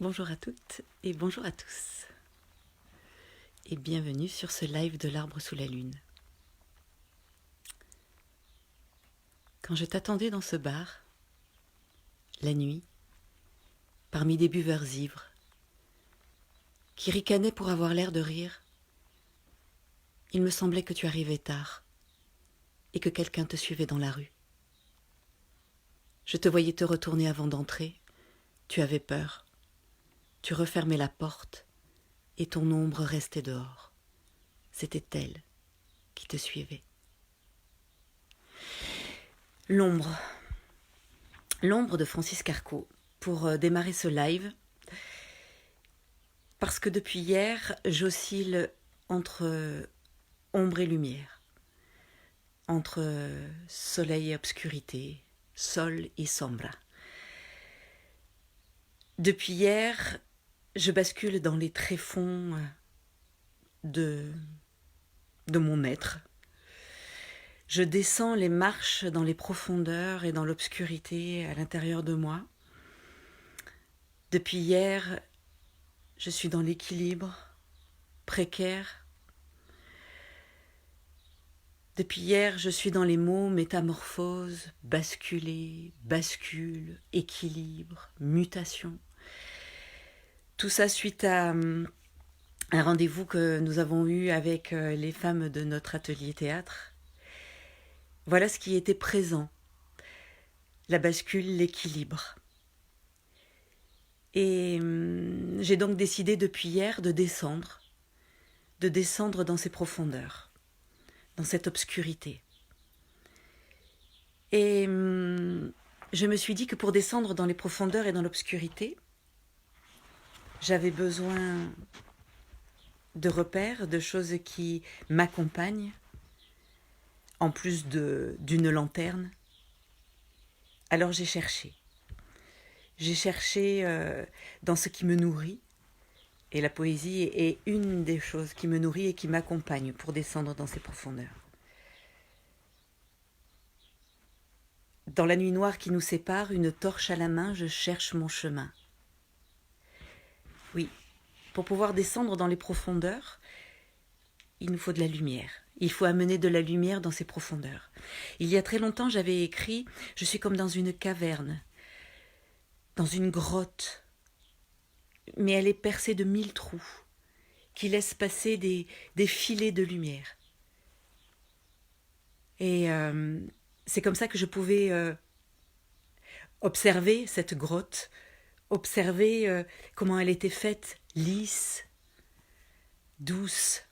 Bonjour à toutes et bonjour à tous et bienvenue sur ce live de l'arbre sous la lune. Quand je t'attendais dans ce bar, la nuit, parmi des buveurs ivres, qui ricanaient pour avoir l'air de rire, il me semblait que tu arrivais tard et que quelqu'un te suivait dans la rue. Je te voyais te retourner avant d'entrer, tu avais peur, tu refermais la porte et ton ombre restait dehors. C'était elle qui te suivait. L'ombre. L'ombre de Francis Carco. Pour démarrer ce live, parce que depuis hier, j'oscille entre ombre et lumière, entre soleil et obscurité, sol et sombra. Depuis hier, je bascule dans les tréfonds de mon être. Je descends les marches dans les profondeurs et dans l'obscurité à l'intérieur de moi. Depuis hier, je suis dans l'équilibre précaire. Depuis hier, je suis dans les mots métamorphose, basculer, bascule, équilibre, mutation. Tout ça suite à un rendez-vous que nous avons eu avec les femmes de notre atelier théâtre. Voilà ce qui était présent. La bascule, l'équilibre. Et j'ai donc décidé depuis hier de descendre dans ces profondeurs, dans cette obscurité. Et je me suis dit que pour descendre dans les profondeurs et dans l'obscurité, j'avais besoin de repères, de choses qui m'accompagnent, en plus d'une lanterne. Alors j'ai cherché. J'ai cherché dans ce qui me nourrit, et la poésie est une des choses qui me nourrit et qui m'accompagne pour descendre dans ces profondeurs. Dans la nuit noire qui nous sépare, une torche à la main, je cherche mon chemin. Oui, pour pouvoir descendre dans les profondeurs, il nous faut de la lumière. Il faut amener de la lumière dans ces profondeurs. Il y a très longtemps, j'avais écrit « Je suis comme dans une caverne, dans une grotte, mais elle est percée de 1000 trous qui laissent passer des filets de lumière. » Et c'est comme ça que je pouvais observer cette grotte, observer comment elle était faite, lisse, douce.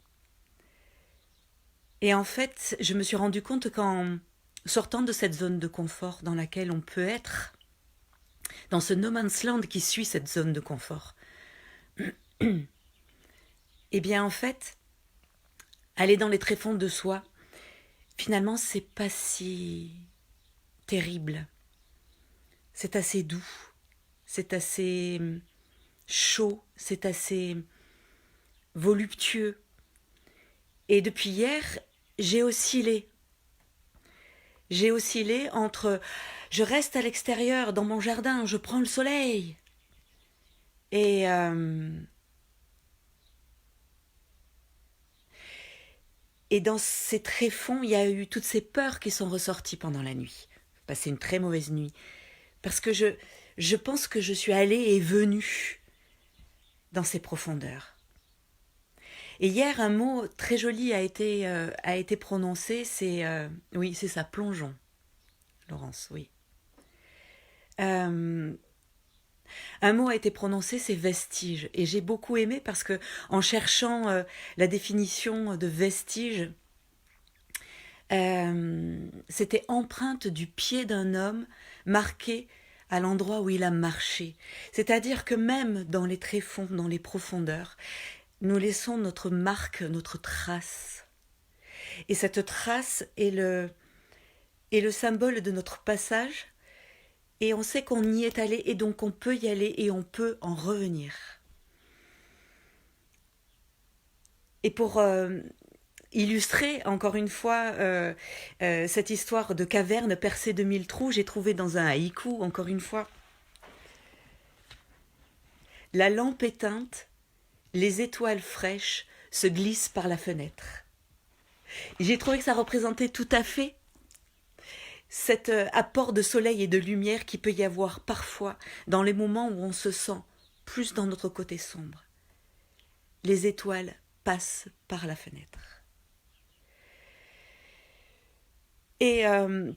Et en fait, je me suis rendu compte qu'en sortant de cette zone de confort dans laquelle on peut être, dans ce no man's land qui suit cette zone de confort, eh bien en fait, aller dans les tréfonds de soi, finalement c'est pas si terrible. C'est assez doux, c'est assez chaud, c'est assez voluptueux. Et depuis hier, j'ai oscillé. J'ai oscillé entre je reste à l'extérieur dans mon jardin, je prends le soleil. Et dans ces tréfonds, il y a eu toutes ces peurs qui sont ressorties pendant la nuit. J'ai passé une très mauvaise nuit. Parce que je pense que je suis allée et venue dans ces profondeurs. Et hier, un mot très joli a été prononcé, oui, c'est ça, plongeon. Laurence, oui. Un mot a été prononcé, c'est vestige. Et j'ai beaucoup aimé parce que en cherchant la définition de vestige, c'était empreinte du pied d'un homme marqué à l'endroit où il a marché. C'est-à-dire que même dans les tréfonds, dans les profondeurs, nous laissons notre marque, notre trace. Et cette trace est le symbole de notre passage. Et on sait qu'on y est allé et donc on peut y aller et on peut en revenir. Et pour illustrer encore une fois cette histoire de caverne percée de 1000 trous, j'ai trouvé dans un haïku, encore une fois, La lampe éteinte, les étoiles fraîches se glissent par la fenêtre. Et j'ai trouvé que ça représentait tout à fait cet apport de soleil et de lumière qu'il peut y avoir parfois dans les moments où on se sent plus dans notre côté sombre. Les étoiles passent par la fenêtre. Et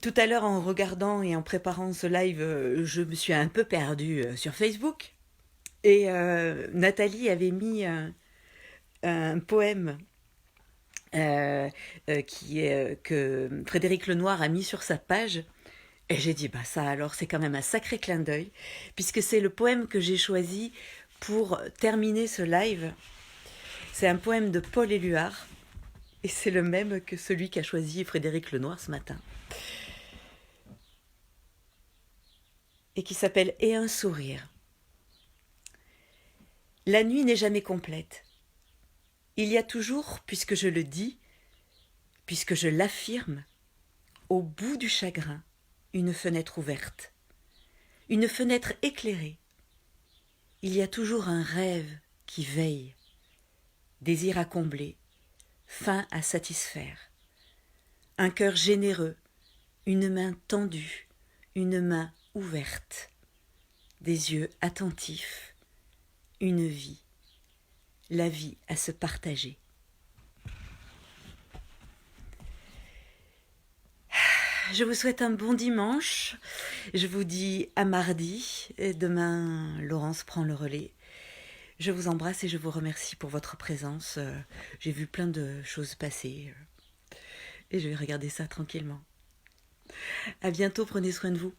tout à l'heure, en regardant et en préparant ce live, je me suis un peu perdue sur Facebook. Et Nathalie avait mis un poème que Frédéric Lenoir a mis sur sa page. Et j'ai dit, bah ça alors, c'est quand même un sacré clin d'œil, puisque c'est le poème que j'ai choisi pour terminer ce live. C'est un poème de Paul Éluard, et c'est le même que celui qu'a choisi Frédéric Lenoir ce matin. Et qui s'appelle « Et un sourire ». La nuit n'est jamais complète. Il y a toujours, puisque je le dis, puisque je l'affirme, au bout du chagrin, une fenêtre ouverte, une fenêtre éclairée. Il y a toujours un rêve qui veille, désir à combler, faim à satisfaire, un cœur généreux, une main tendue, une main ouverte, des yeux attentifs, une vie, la vie à se partager. Je vous souhaite un bon dimanche. Je vous dis à mardi. Et demain, Laurence prend le relais. Je vous embrasse et je vous remercie pour votre présence. J'ai vu plein de choses passer. Et je vais regarder ça tranquillement. À bientôt, prenez soin de vous.